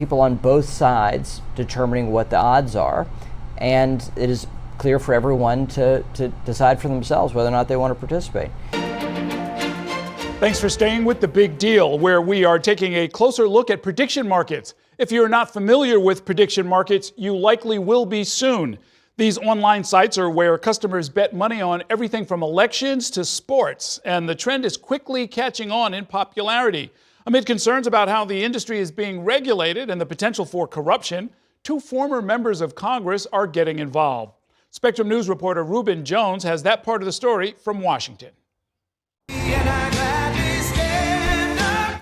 People on both sides determining what the odds are, and it is clear for everyone to decide for themselves whether or not they want to participate. Thanks for staying with The Big Deal, where we are taking a closer look at prediction markets. If you're not familiar with prediction markets, you likely will be soon. These online sites are where customers bet money on everything from elections to sports, and the trend is quickly catching on in popularity. Amid concerns about how the industry is being regulated and the potential for corruption, two former members of Congress are getting involved. Spectrum News reporter Reuben Jones has that part of the story from Washington.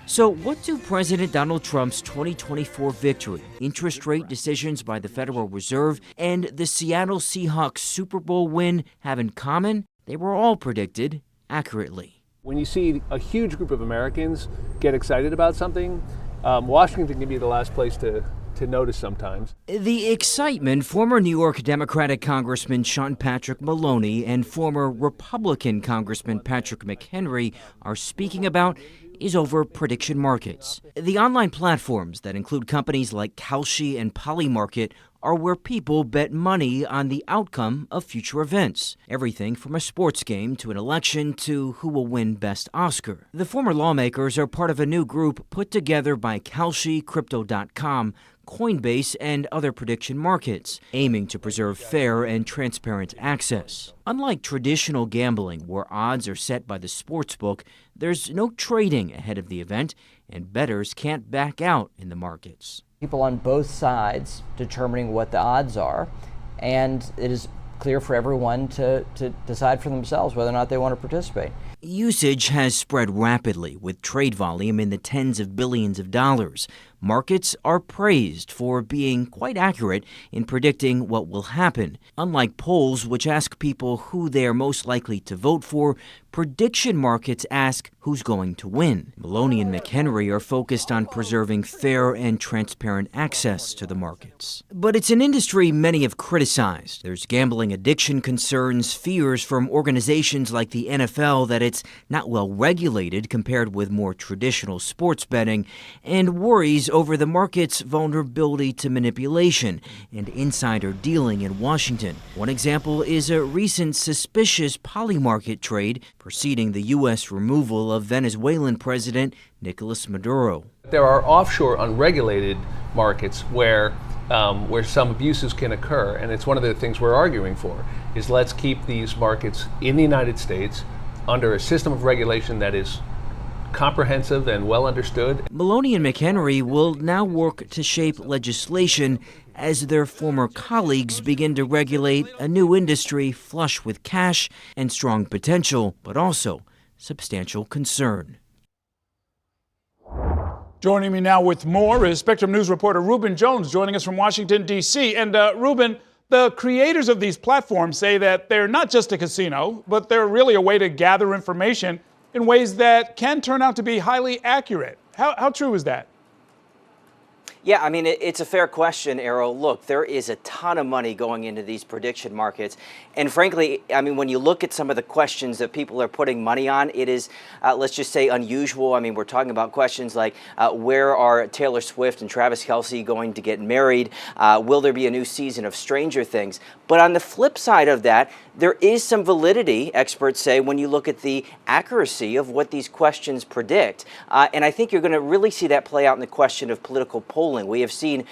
So what do President Donald Trump's 2024 victory, interest rate decisions by the Federal Reserve, and the Seattle Seahawks Super Bowl win have in common? They were all predicted accurately. When you see a huge group of Americans get excited about something, Washington can be the last place to notice sometimes. The excitement former New York Democratic Congressman Sean Patrick Maloney and former Republican Congressman Patrick McHenry are speaking about is over prediction markets. The online platforms that include companies like Kalshi and Polymarket are where people bet money on the outcome of future events. Everything from a sports game to an election to who will win Best Oscar. The former lawmakers are part of a new group put together by Kalshi, Crypto.com, Coinbase, and other prediction markets, aiming to preserve fair and transparent access. Unlike traditional gambling, where odds are set by the sportsbook, there's no trading ahead of the event, and bettors can't back out in the markets. People on both sides determining what the odds are, and it is clear for everyone to decide for themselves whether or not they want to participate. Usage has spread rapidly, with trade volume in the tens of billions of dollars. Markets are praised for being quite accurate in predicting what will happen. Unlike polls, which ask people who they are most likely to vote for, prediction markets ask who's going to win. Maloney and McHenry are focused on preserving fair and transparent access to the markets. But it's an industry many have criticized. There's gambling addiction concerns, fears from organizations like the NFL that it's not well regulated compared with more traditional sports betting, and worries over the market's vulnerability to manipulation and insider dealing in Washington. One example is a recent suspicious Polymarket trade preceding the U.S. removal of Venezuelan President Nicolas Maduro. There are offshore unregulated markets where some abuses can occur, and it's one of the things we're arguing for, is let's keep these markets in the United States under a system of regulation that is comprehensive and well understood. Maloney and McHenry will now work to shape legislation as their former colleagues begin to regulate a new industry flush with cash and strong potential, but also substantial concern. Joining me now with more is Spectrum News reporter Reuben Jones, joining us from Washington, D.C. And Reuben, the creators of these platforms say that they're not just a casino, but they're really a way to gather information in ways that can turn out to be highly accurate. How true is that? Yeah, I mean, it's a fair question, Errol. Look, there is a ton of money going into these prediction markets. And frankly, I mean, when you look at some of the questions that people are putting money on, it is, let's just say, unusual. I mean, we're talking about questions like, where are Taylor Swift and Travis Kelce going to get married? Will there be a new season of Stranger Things? But on the flip side of that, there is some validity, experts say, when you look at the accuracy of what these questions predict. And I think you're going to really see that play out in the question of political polling. We have seen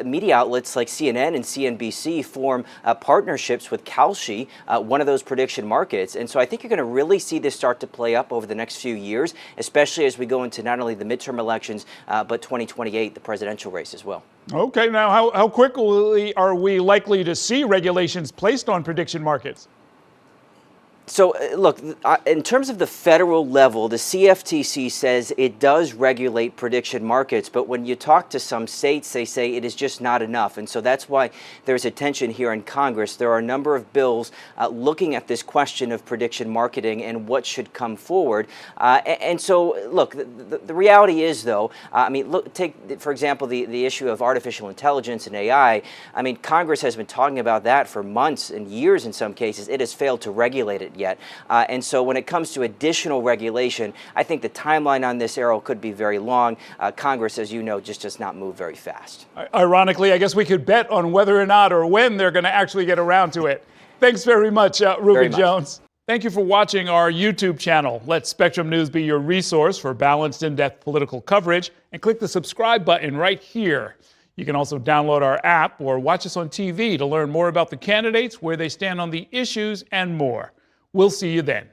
media outlets like CNN and CNBC form partnerships with Kalshi, one of those prediction markets. And so I think you're going to really see this start to play up over the next few years, especially as we go into not only the midterm elections, but 2028, the presidential race as well. Okay, now how quickly are we likely to see regulations placed on prediction markets? So, look, in terms of the federal level, the CFTC says it does regulate prediction markets, but when you talk to some states, they say it is just not enough. And so that's why there's a tension here in Congress. There are a number of bills looking at this question of prediction marketing and what should come forward. And so, look, the reality is, though, I mean, look, take, for example, the issue of artificial intelligence and AI. I mean, Congress has been talking about that for months and years in some cases. It has failed to regulate it. that yet. And so when it comes to additional regulation, I think the timeline on this, Errol, could be very long. Congress, as you know, just does not move very fast. Ironically, I guess we could bet on whether or not or when they're going to actually get around to it. Thanks very much, Reuben Jones. Thank you for watching our YouTube channel. Let Spectrum News be your resource for balanced, in-depth political coverage, and click the subscribe button right here. You can also download our app or watch us on TV to learn more about the candidates, where they stand on the issues, and more. We'll see you then.